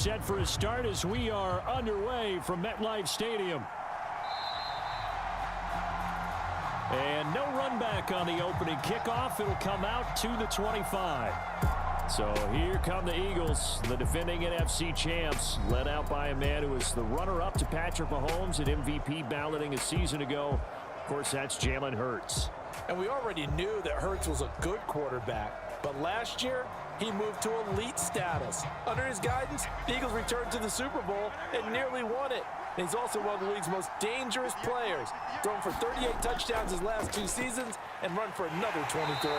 set for a start as we are underway from MetLife Stadium. And no run back on the opening kickoff. It'll come out to the 25. So here come the Eagles, the defending NFC champs, led out by a man who was the runner-up to Patrick Mahomes at MVP balloting a season ago. Of course, that's Jalen Hurts. And we already knew that Hurts was a good quarterback. But last year, he moved to elite status. Under his guidance, the Eagles returned to the Super Bowl and nearly won it. And he's also one of the league's most dangerous players, thrown for 38 touchdowns his last 2 seasons and run for another 23.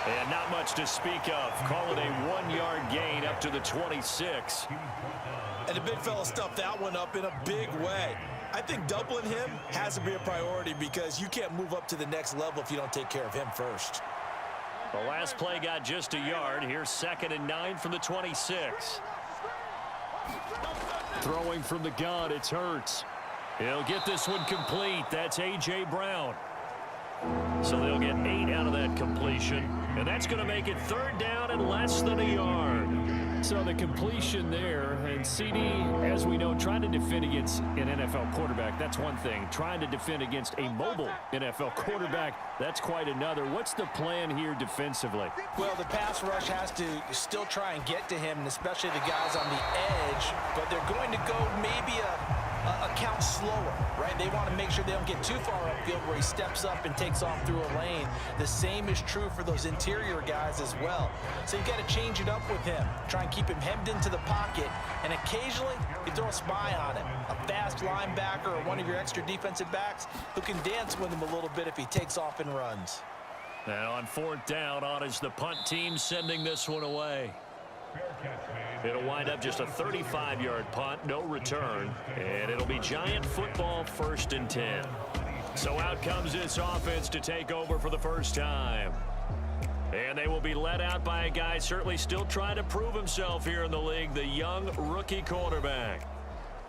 And not much to speak of. Call it a 1-yard gain up to the 26. And the big fella stuffed that one up in a big way. I think doubling him has to be a priority because you can't move up to the next level if you don't take care of him first. The last play got just a yard. Here's 2nd and 9 from the 26. Throwing from the gun, it's Hurts. He'll get this one complete. That's A.J. Brown. So they'll get 8 out of that completion. And that's going to make it 3rd down and less than a yard. So the completion there, and CD, as we know, trying to defend against an NFL quarterback, that's one thing. Trying to defend against a mobile NFL quarterback, that's quite another. What's the plan here defensively? Well, the pass rush has to still try and get to him, and especially the guys on the edge, but they're going to go maybe a count slower, right? They want to make sure they don't get too far upfield where he steps up and takes off through a lane. The same is true for those interior guys as well. So you've got to change it up with him. Try and keep him hemmed into the pocket, and occasionally you throw a spy on him. A fast linebacker or one of your extra defensive backs who can dance with him a little bit if he takes off and runs. And on 4th down, on is the punt team sending this one away. It'll wind up just a 35-yard punt, no return, and it'll be Giant football 1st and 10. So out comes this offense to take over for the first time. And they will be led out by a guy certainly still trying to prove himself here in the league, the young rookie quarterback.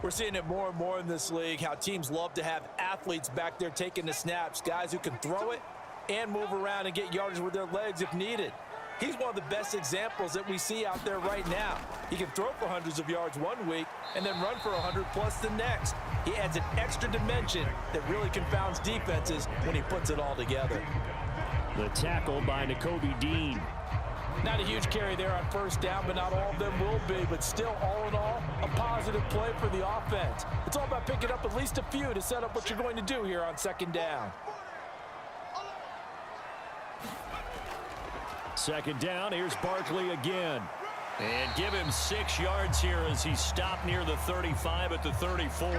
We're seeing it more and more in this league, how teams love to have athletes back there taking the snaps, guys who can throw it and move around and get yardage with their legs if needed. He's one of the best examples that we see out there right now. He can throw for hundreds of yards one week and then run for 100+ the next. He adds an extra dimension that really confounds defenses when he puts it all together. The tackle by Nakobe Dean. Not a huge carry there on 1st down, but not all of them will be. But still, all in all, a positive play for the offense. It's all about picking up at least a few to set up what you're going to do here on 2nd down. 2nd down, here's Barkley again. And give him 6 yards here as he stopped near the 35 at the 34.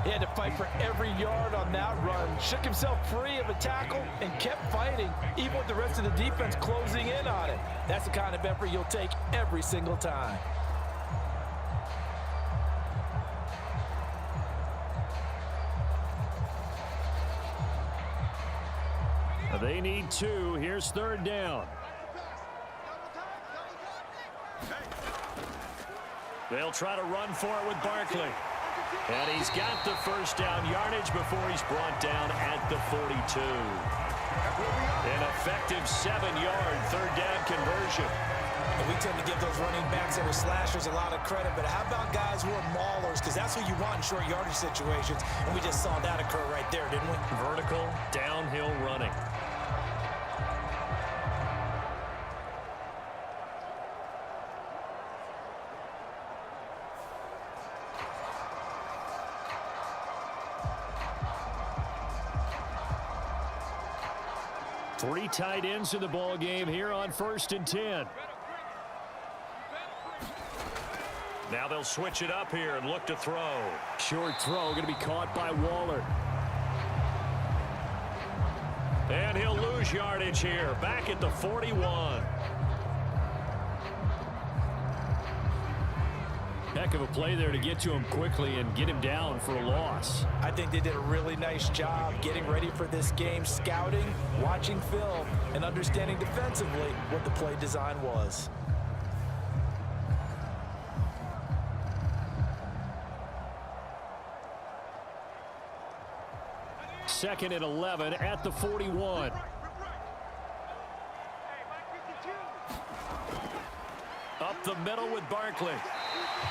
He had to fight for every yard on that run. Shook himself free of a tackle and kept fighting, even with the rest of the defense closing in on it. That's the kind of effort you'll take every single time. They need 2. Here's 3rd down. They'll try to run for it with Barkley. And he's got the 1st down yardage before he's brought down at the 42. An effective 7-yard 3rd down conversion. And we tend to give those running backs that are slashers a lot of credit, but how about guys who are maulers? Because that's who you want in short yardage situations, and we just saw that occur right there, didn't we? Vertical, downhill running. Three tight ends in the ball game here on 1st and 10. Now they'll switch it up here and look to throw. Short throw going to be caught by Waller. And he'll lose yardage here, back at the 41. Heck of a play there to get to him quickly and get him down for a loss. I think they did a really nice job getting ready for this game, scouting, watching film, and understanding defensively what the play design was. Second and 11 at the 41. up the middle with Barkley.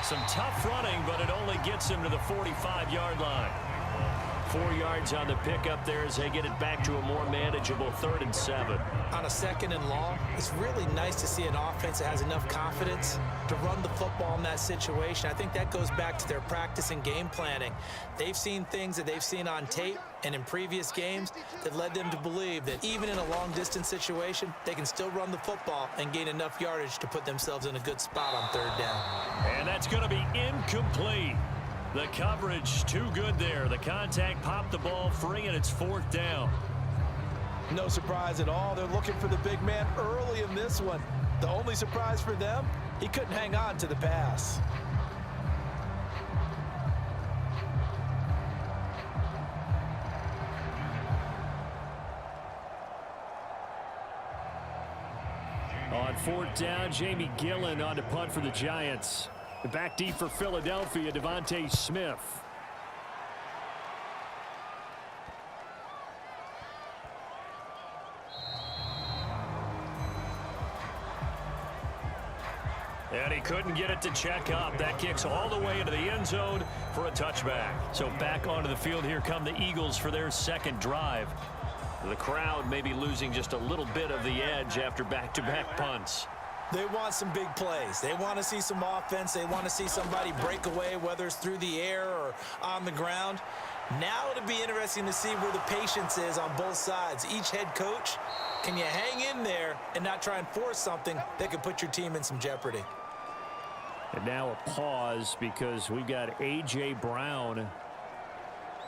Some tough running, but it only gets him to the 45-yard line. 4 yards on the pickup there as they get it back to a more manageable 3rd and 7. On a 2nd and long, it's really nice to see an offense that has enough confidence to run the football in that situation. I think that goes back to their practice and game planning. They've seen things that they've seen on tape and in previous games that led them to believe that even in a long-distance situation, they can still run the football and gain enough yardage to put themselves in a good spot on 3rd down. And that's going to be incomplete. The coverage too good there. The contact popped the ball free, and it's 4th down. No surprise at all. They're looking for the big man early in this one. The only surprise for them, he couldn't hang on to the pass. On 4th down, Jamie Gillen on to punt for the Giants. Back deep for Philadelphia, Devontae Smith. And he couldn't get it to check up. That kicks all the way into the end zone for a touchback. So back onto the field, here come the Eagles for their 2nd drive. The crowd may be losing just a little bit of the edge after back-to-back punts. They want some big plays. They want to see some offense. They want to see somebody break away, whether it's through the air or on the ground. Now it'll be interesting to see where the patience is on both sides. Each head coach, can you hang in there and not try and force something that could put your team in some jeopardy? And now a pause because we've got A.J. Brown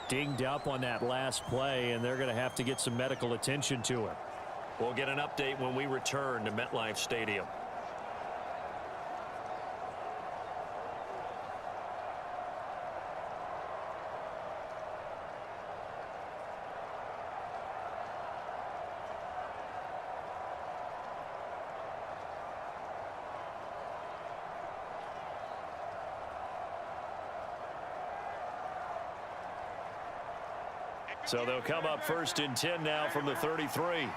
dinged up on that last play, and they're going to have to get some medical attention to him. We'll get an update when we return to MetLife Stadium. So they'll come up 1st and 10 now from the 33.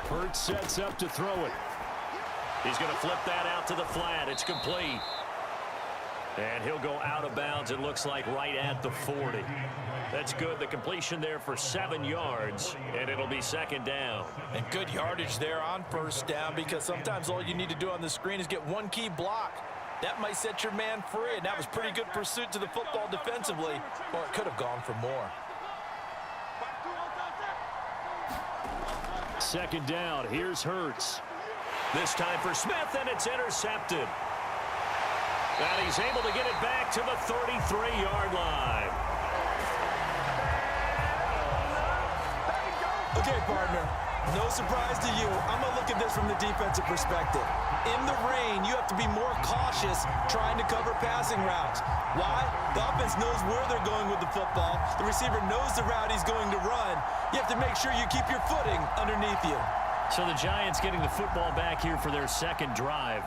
Hurts sets up to throw it. He's going to flip that out to the flat. It's complete. And he'll go out of bounds, it looks like, right at the 40. That's good. The completion there for 7 yards, and it'll be 2nd down. And good yardage there on 1st down, because sometimes all you need to do on the screen is get one key block. That might set your man free, and that was pretty good pursuit to the football defensively, or it could have gone for more. 2nd down. Here's Hurts. This time for Smith, and it's intercepted. And he's able to get it back to the 33-yard line. Okay, partner, no surprise to you. I'm going to look at this from the defensive perspective. In the rain, you have to be more cautious trying to cover passing routes. Why? The offense knows where they're going with the football. The receiver knows the route he's going to run. You have to make sure you keep your footing underneath you. So the Giants getting the football back here for their 2nd drive.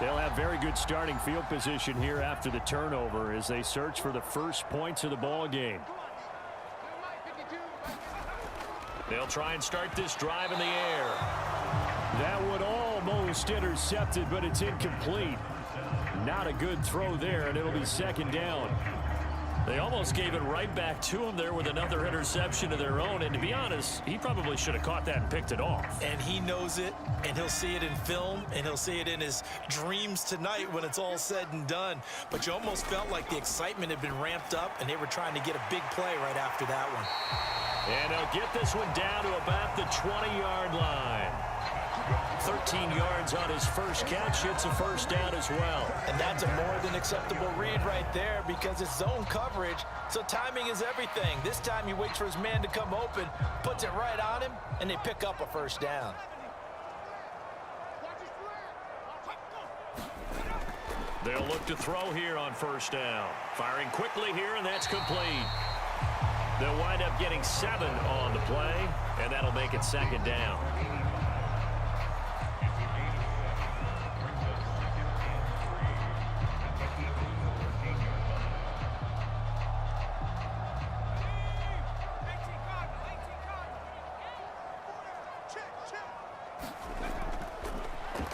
They'll have very good starting field position here after the turnover as they search for the first points of the ball game. They'll try and start this drive in the air. That would almost intercepted, but it's incomplete. Not a good throw there, and it'll be 2nd down. They almost gave it right back to him there with another interception of their own. And to be honest, he probably should have caught that and picked it off. And he knows it, and he'll see it in film, and he'll see it in his dreams tonight when it's all said and done. But you almost felt like the excitement had been ramped up, and they were trying to get a big play right after that one. And they'll get this one down to about the 20-yard line. 13 yards on his first catch. It's a 1st down as well. And that's a more than acceptable read right there because it's zone coverage, so timing is everything. This time he waits for his man to come open, puts it right on him, and they pick up a 1st down. They'll look to throw here on 1st down. Firing quickly here, and that's complete. They'll wind up getting 7 on the play, and that'll make it 2nd down.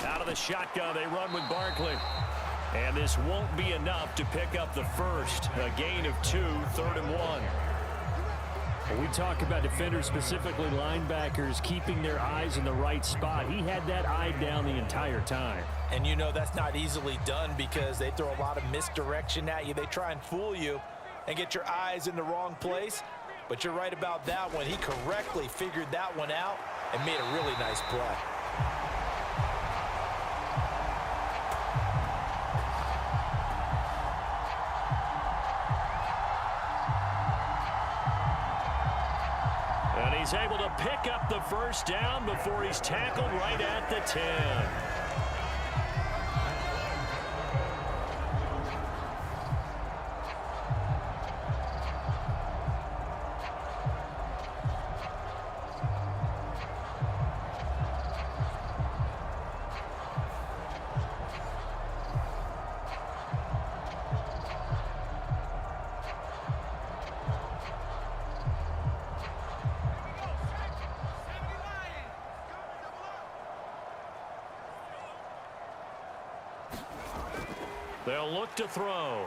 Out of the shotgun, they run with Barkley. And this won't be enough to pick up the first. A gain of 2, 3rd and 1. When we talk about defenders, specifically linebackers, keeping their eyes in the right spot. He had that eye down the entire time. And you know that's not easily done because they throw a lot of misdirection at you. They try and fool you and get your eyes in the wrong place. But you're right about that one. He correctly figured that one out and made a really nice play. He's able to pick up the first down before he's tackled right at the 10. They'll look to throw.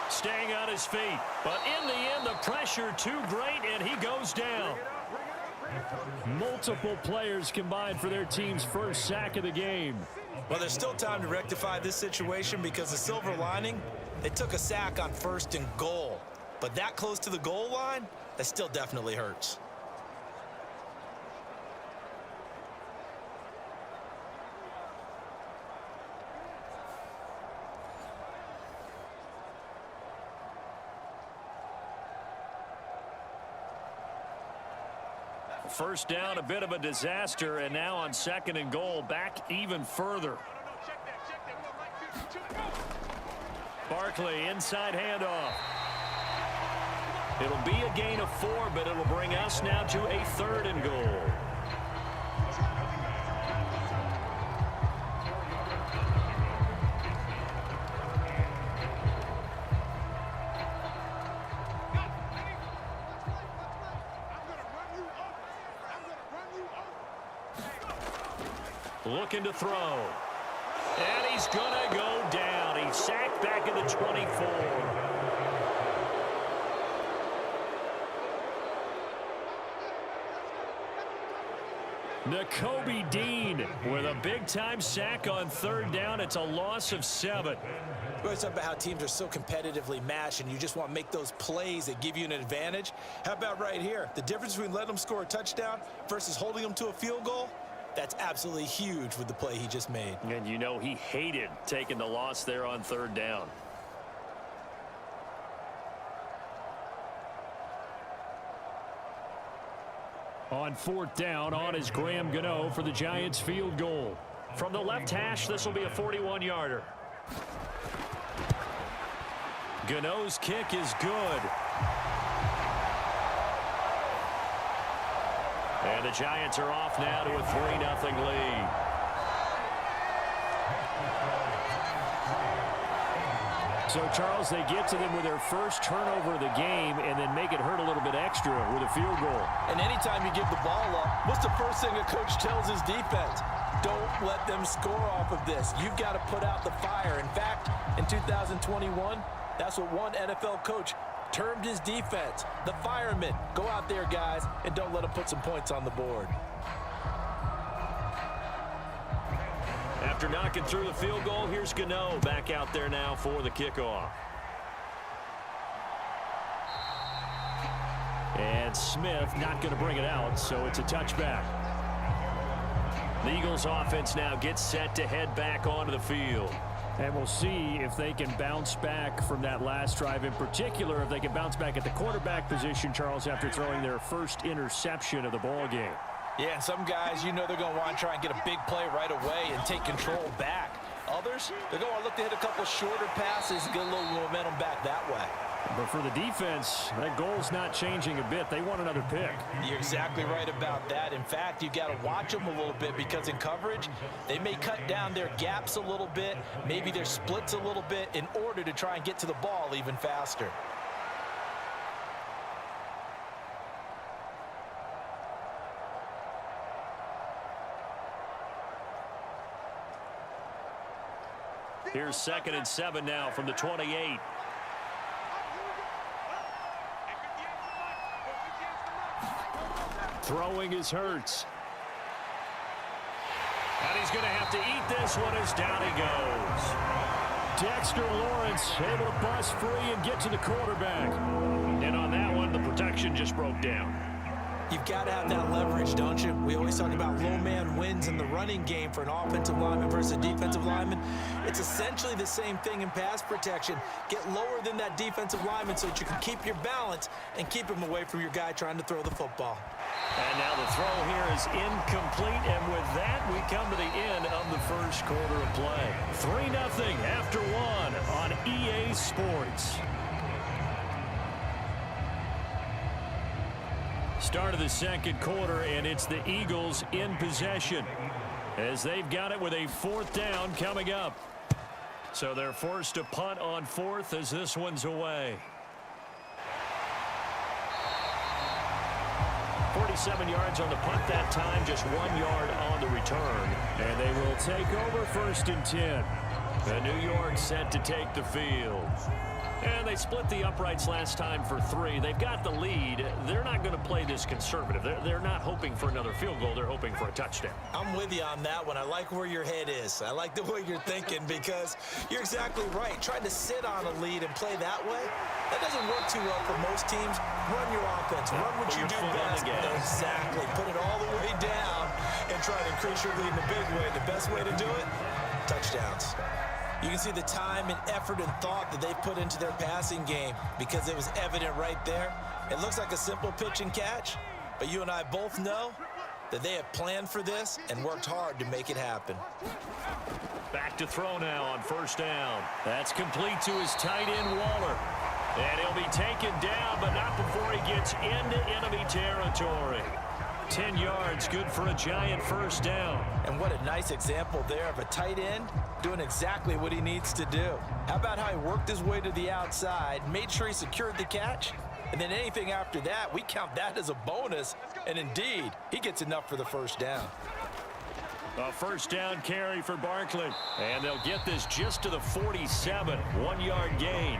Staying on his feet. But in the end, the pressure too great, and he goes down. Multiple players combined for their team's first sack of the game. Well, there's still time to rectify this situation because the silver lining, they took a sack on 1st and goal. But that close to the goal line, that still definitely hurts. First down, a bit of a disaster, and now on 2nd and goal, back even further. Barkley, inside handoff. It'll be a gain of 4, but it'll bring us now to a 3rd and goal. Looking to throw. And he's going to go down. He's sacked back at the 24. Nakobe Dean with a big-time sack on 3rd down. It's a loss of 7. We always talk about how teams are so competitively matched and you just want to make those plays that give you an advantage. How about right here? The difference between letting them score a touchdown versus holding them to a field goal? That's absolutely huge with the play he just made. And you know he hated taking the loss there on 3rd down. On 4th down, on is Graham Gano for the Giants field goal. From the left hash, this will be a 41-yarder. Gano's kick is good. And the Giants are off now to a 3-0 lead. So, Charles, they get to them with their first turnover of the game and then make it hurt a little bit extra with a field goal. And anytime you give the ball up, what's the first thing a coach tells his defense? Don't let them score off of this. You've got to put out the fire. In fact, in 2021, that's what one NFL coach termed his defense, the firemen. Go out there, guys, and don't let them put some points on the board. After knocking through the field goal, here's Gano back out there now for the kickoff. And Smith not going to bring it out, so it's a touchback. The Eagles offense now gets set to head back onto the field. And we'll see if they can bounce back from that last drive, in particular if they can bounce back at the quarterback position, Charles, after throwing their first interception of the ball game. Yeah, and some guys, you know they're going to want to try and get a big play right away and take control back. Others, they're going to want to look to hit a couple shorter passes and get a little momentum back that way. But for the defense, that goal's not changing a bit. They want another pick. You're exactly right about that. In fact, you've got to watch them a little bit because in coverage, they may cut down their gaps a little bit, maybe their splits a little bit in order to try and get to the ball even faster. Here's 2nd and 7 now from the 28. Throwing is Hurts. And he's going to have to eat this one as down he goes. Dexter Lawrence able to bust free and get to the quarterback. And on that one, the protection just broke down. You've got to have that leverage, don't you? We always talk about low man wins in the running game for an offensive lineman versus a defensive lineman. It's essentially the same thing in pass protection. Get lower than that defensive lineman so that you can keep your balance and keep him away from your guy trying to throw the football. And now the throw here is incomplete, and with that, we come to the end of the first quarter of play. 3-0 after 1 on EA Sports. Start of the second quarter, and it's the Eagles in possession as they've got it with a 4th down coming up. So they're forced to punt on 4th as this one's away. 47 yards on the punt that time, just 1 yard on the return. And they will take over 1st and 10. The New York set to take the field. And they split the uprights last time for 3. They've got the lead. They're not going to play this conservative. They're not hoping for another field goal. They're hoping for a touchdown. I'm with you on that one. I like where your head is. I like the way you're thinking because you're exactly right. Trying to sit on a lead and play that way, that doesn't work too well for most teams. Run your offense. Run what you do best. Exactly. Put it all the way down and try to increase your lead in a big way. The best way to do it, touchdowns. You can see the time and effort and thought that they put into their passing game because it was evident right there. It looks like a simple pitch and catch, but you and I both know that they have planned for this and worked hard to make it happen. Back to throw now on 1st down. That's complete to his tight end, Waller. And he'll be taken down, but not before he gets into enemy territory. 10 yards, good for a giant 1st down. And what a nice example there of a tight end doing exactly what he needs to do. How about how he worked his way to the outside, made sure he secured the catch, and then anything after that, we count that as a bonus. And indeed, he gets enough for the 1st down. A 1st down carry for Barkley. And they'll get this just to the 47, 1 yard gain.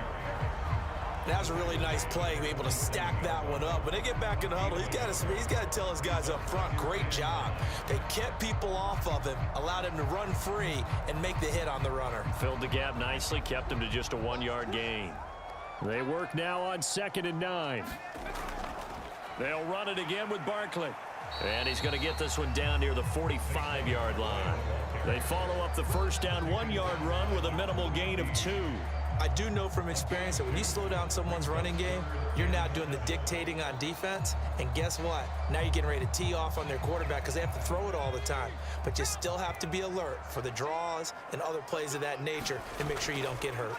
That was a really nice play, able to stack that one up. When they get back in the huddle, he's got to tell his guys up front, great job. They kept people off of him, allowed him to run free, and make the hit on the runner. Filled the gap nicely, kept him to just a 1 yard gain. They work now on 2nd and 9. They'll run it again with Barkley. And he's going to get this one down near the 45-yard line. They follow up the 1st down 1 yard run with a minimal gain of 2. I do know from experience that when you slow down someone's running game, you're now doing the dictating on defense. And guess what? Now you're getting ready to tee off on their quarterback because they have to throw it all the time. But you still have to be alert for the draws and other plays of that nature and make sure you don't get hurt.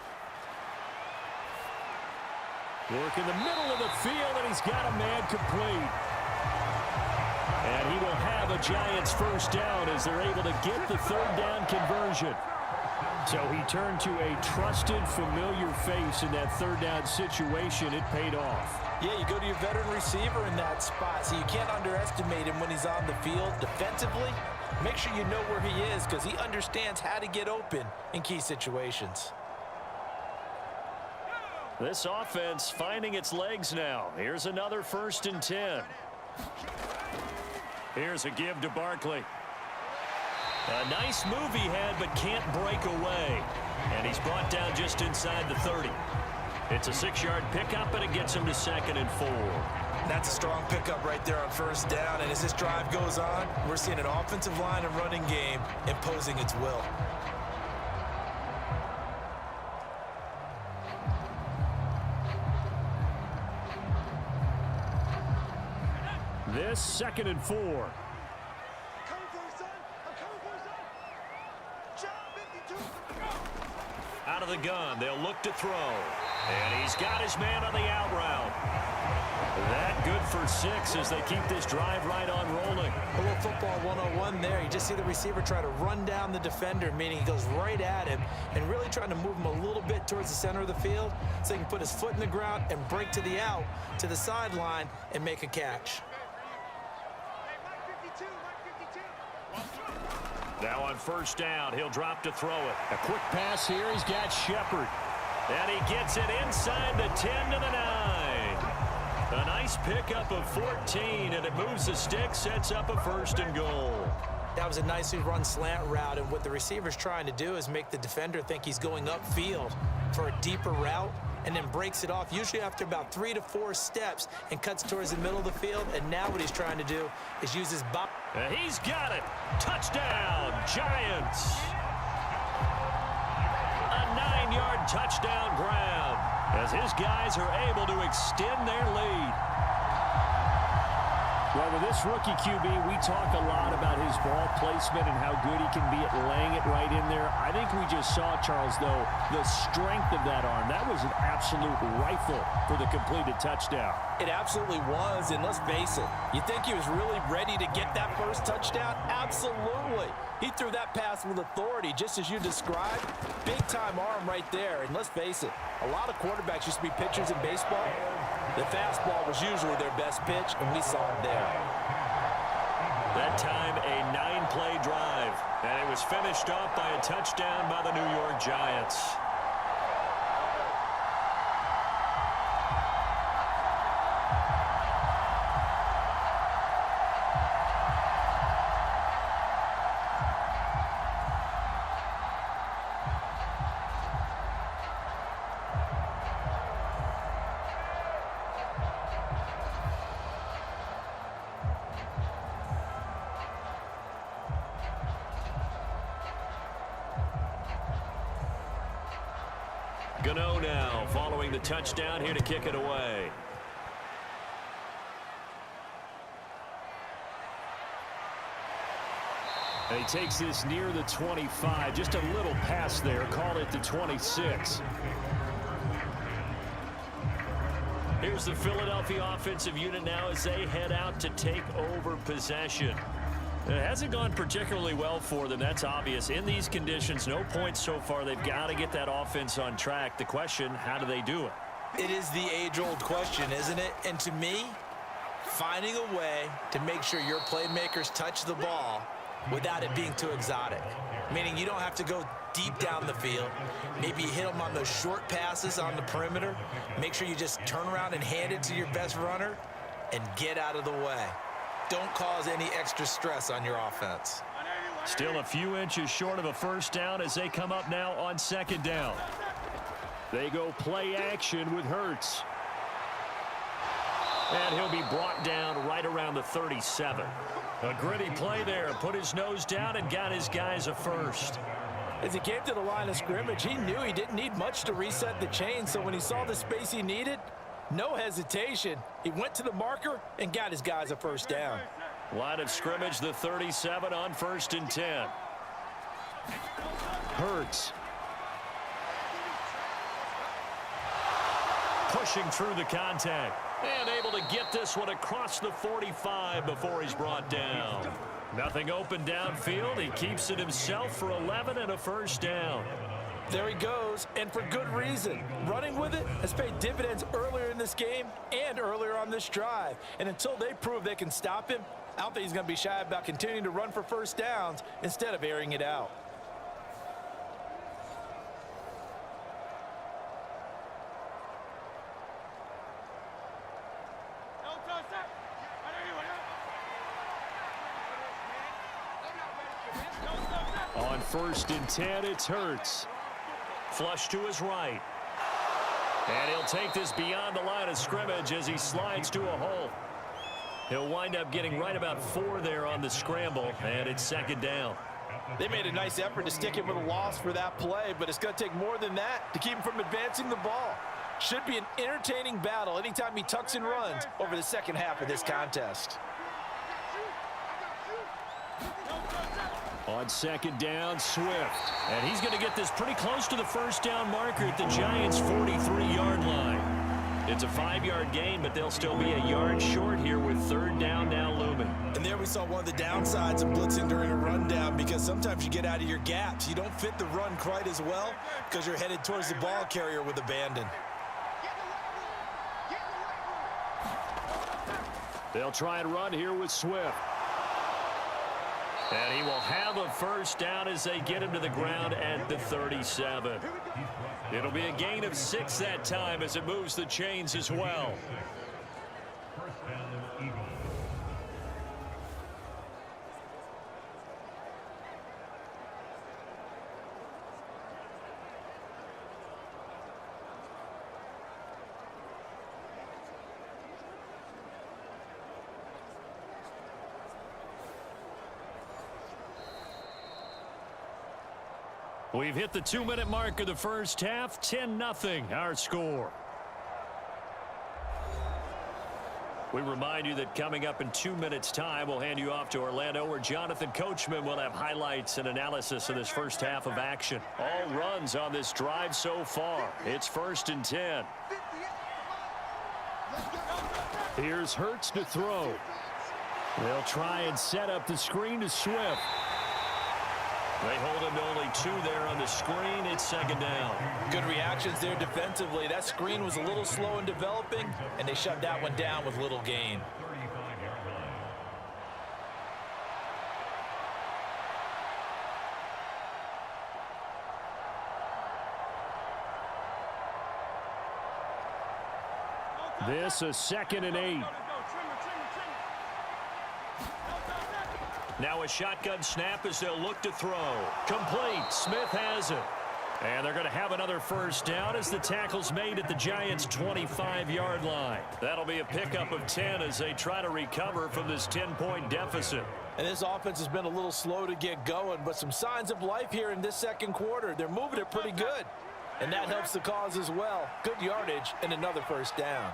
Work in the middle of the field, and he's got a man complete. And he will have a Giants 1st down as they're able to get the 3rd down conversion. So he turned to a trusted, familiar face in that 3rd down situation. It paid off. Yeah, you go to your veteran receiver in that spot, so you can't underestimate him when he's on the field defensively. Make sure you know where he is because he understands how to get open in key situations. This offense finding its legs now. Here's another 1st and 10. Here's a give to Barkley. A nice move he had, but can't break away. And he's brought down just inside the 30. It's a 6-yard pickup, and it gets him to 2nd and 4. That's a strong pickup right there on 1st down. And as this drive goes on, we're seeing an offensive line and running game imposing its will. This 2nd and 4. Out of the gun, they'll look to throw. And he's got his man on the out route. That good for 6 as they keep this drive right on rolling. A little football 101 there. You just see the receiver try to run down the defender, meaning he goes right at him and really trying to move him a little bit towards the center of the field so he can put his foot in the ground and break to the out, to the sideline, and make a catch. Now on first down, he'll drop to throw it. A quick pass here. He's got Shepard. And he gets it inside the 10 to the 9. A nice pickup of 14, and it moves the stick, sets up a 1st and goal. That was a nicely run slant route, and what the receiver's trying to do is make the defender think he's going upfield for a deeper route, and then breaks it off, usually after about 3 to 4 steps, and cuts towards the middle of the field. And now what he's trying to do is use his body. And he's got it. Touchdown, Giants. A 9-yard touchdown grab as his guys are able to extend their lead. Well, with this rookie QB, we talk a lot about his ball placement and how good he can be at laying it right in there. I think we just saw, Charles, though, the strength of that arm. That was an absolute rifle for the completed touchdown. It absolutely was, and let's face it, you think he was really ready to get that first touchdown? Absolutely. He threw that pass with authority, just as you described. Big-time arm right there, and let's face it, a lot of quarterbacks used to be pitchers in baseball. The fastball was usually their best pitch, and we saw it there. That time, a 9-play drive, and it was finished off by a touchdown by the New York Giants. Gano now following the touchdown here to kick it away. And he takes this near the 25. Just a little pass there. Call it the 26. Here's the Philadelphia offensive unit now as they head out to take over possession. It hasn't gone particularly well for them. That's obvious. In these conditions, no points so far. They've got to get that offense on track. The question, how do they do it? It is the age-old question, isn't it? And to me, finding a way to make sure your playmakers touch the ball without it being too exotic. Meaning you don't have to go deep down the field. Maybe you hit them on those short passes on the perimeter. Make sure you just turn around and hand it to your best runner and get out of the way. Don't cause any extra stress on your offense. Still a few inches short of a first down as they come up now on second down. They go play action with Hurts. And he'll be brought down right around the 37. A gritty play there. Put his nose down and got his guys a first. As he came to the line of scrimmage, he knew he didn't need much to reset the chain. So when he saw the space he needed, no hesitation. He went to the marker and got his guys a first down. Line of scrimmage, the 37 on 1st and 10. Hurts. Pushing through the contact. And able to get this one across the 45 before he's brought down. Nothing open downfield. He keeps it himself for 11 and a first down. There he goes, and for good reason. Running with it has paid dividends earlier in this game and earlier on this drive. And until they prove they can stop him, I don't think he's going to be shy about continuing to run for first downs instead of airing it out. On 1st and 10, it's Hurts. Flush to his right. And he'll take this beyond the line of scrimmage as he slides to a hole. He'll wind up getting right about 4 there on the scramble, and it's second down. They made a nice effort to stick him with a loss for that play, but it's going to take more than that to keep him from advancing the ball. Should be an entertaining battle anytime he tucks and runs over the second half of this contest. On second down, Swift. And he's going to get this pretty close to the first down marker at the Giants' 43-yard line. It's a 5-yard gain, but they'll still be a yard short here with third down now looming. And there we saw one of the downsides of blitzing during a rundown, because sometimes you get out of your gaps. You don't fit the run quite as well because you're headed towards the ball carrier with abandon. They'll try and run here with Swift. And he will have a first down as they get him to the ground at the 37. It'll be a gain of 6 that time as it moves the chains as well. We've hit the 2-minute mark of the first half. 10-0 our score. We remind you that coming up in 2 minutes' time, we'll hand you off to Orlando, where Jonathan Coachman will have highlights and analysis of this first half of action. All runs on this drive so far. It's 1st and 10. Here's Hurts to throw. They'll try and set up the screen to Swift. They hold him to only 2 there on the screen. It's 2nd down. Good reactions there defensively. That screen was a little slow in developing, and they shut that one down with little gain. This is 2nd and 8. Now a shotgun snap as they'll look to throw. Complete. Smith has it. And they're going to have another first down as the tackle's made at the Giants' 25-yard line. That'll be a pickup of 10 as they try to recover from this 10-point deficit. And this offense has been a little slow to get going, but some signs of life here in this second quarter. They're moving it pretty good, and that helps the cause as well. Good yardage and another first down.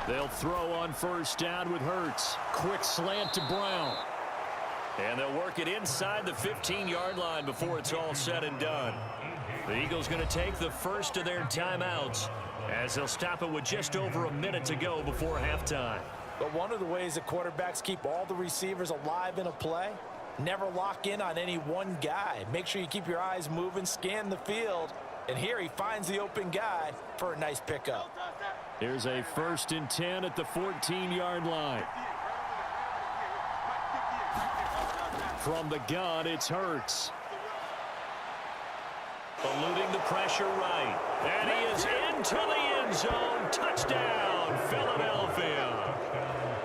They'll throw on first down with Hurts. Quick slant to Brown. And they'll work it inside the 15-yard line before it's all said and done. The Eagles going to take the first of their timeouts as they'll stop it with just over a minute to go before halftime. But one of the ways that quarterbacks keep all the receivers alive in a play, never lock in on any one guy. Make sure you keep your eyes moving, scan the field, and here he finds the open guy for a nice pickup. Here's a 1st and 10 at the 14-yard line. From the gun, it's Hurts. Eluding the pressure right. And he is into the end zone. Touchdown, Philadelphia.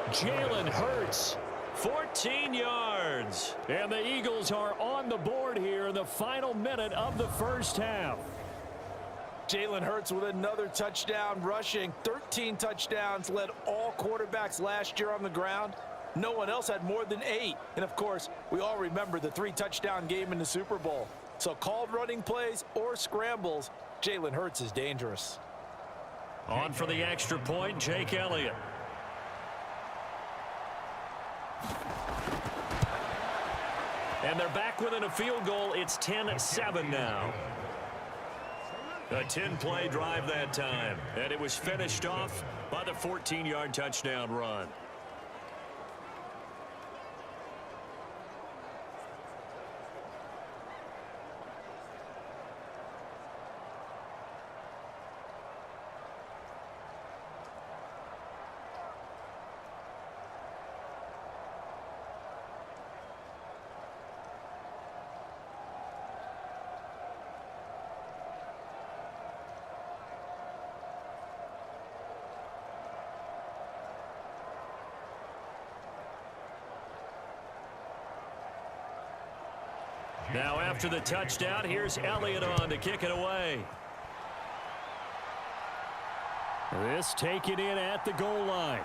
Jalen Hurts. 14 yards. And the Eagles are on the board here in the final minute of the first half. Jalen Hurts with another touchdown rushing. 13 touchdowns, led all quarterbacks last year on the ground. No one else had more than 8. And, of course, we all remember the 3-touchdown game in the Super Bowl. So called running plays or scrambles, Jalen Hurts is dangerous. On for the extra point, Jake Elliott. And they're back within a field goal. It's 10-7 now. A 10-play drive that time. And it was finished off by the 14-yard touchdown run. Now after the touchdown, here's Elliott on to kick it away. This taken in at the goal line.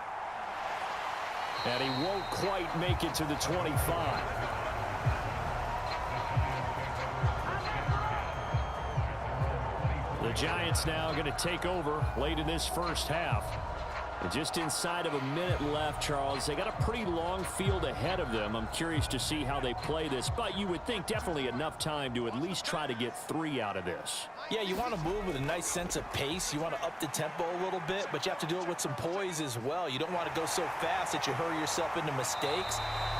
And he won't quite make it to the 25. The Giants now going to take over late in this first half. And just inside of a minute left, Charles. They got a pretty long field ahead of them. I'm curious to see how they play this, but you would think definitely enough time to at least try to get 3 out of this. Yeah, you want to move with a nice sense of pace. You want to up the tempo a little bit, but you have to do it with some poise as well. You don't want to go so fast that you hurry yourself into mistakes.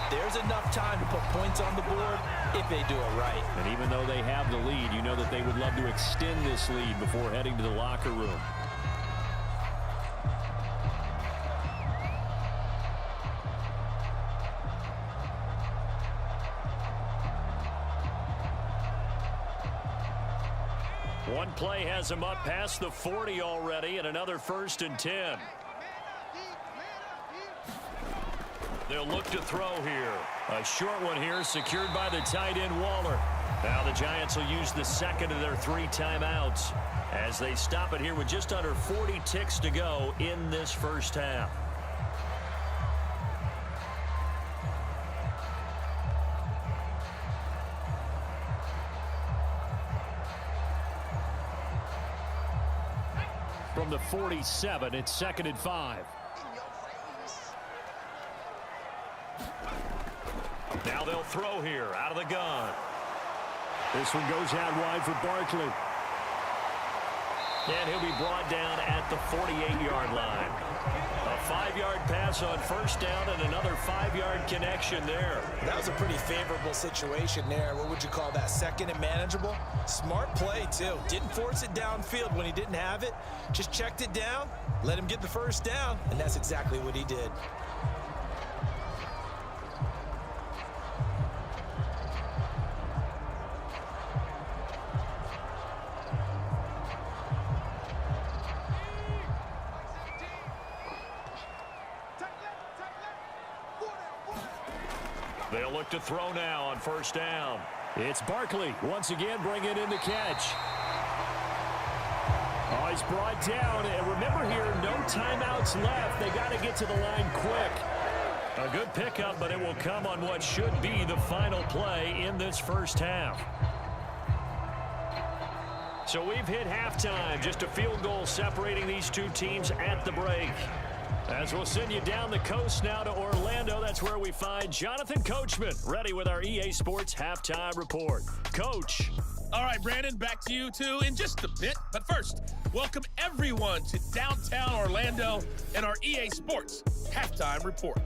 There's enough time to put points on the board if they do it right. And even though they have the lead, you know that they would love to extend this lead before heading to the locker room. One play has him up past the 40 already, and another 1st and 10. They'll look to throw here. A short one here, secured by the tight end Waller. Now the Giants will use the second of their 3 timeouts as they stop it here with just under 40 ticks to go in this first half. From the 47, it's 2nd and 5. Now they'll throw here out of the gun. This one goes out wide for Barkley. And he'll be brought down at the 48-yard line. A 5-yard pass on 1st down and another 5-yard connection there. That was a pretty favorable situation there. What would you call that? 2nd and manageable? Smart play, too. Didn't force it downfield when he didn't have it. Just checked it down, let him get the 1st down, and that's exactly what he did. They'll look to throw now on 1st down. It's Barkley once again bringing in the catch. Oh, he's brought down. And remember here, no timeouts left. They got to get to the line quick. A good pickup, but it will come on what should be the final play in this first half. So we've hit halftime. Just a field goal separating these two teams at the break. As we'll send you down the coast now to Orlando, that's where we find Jonathan Coachman, ready with our EA Sports Halftime Report. Coach. All right, Brandon, back to you two in just a bit. But first, welcome everyone to downtown Orlando and our EA Sports Halftime Report.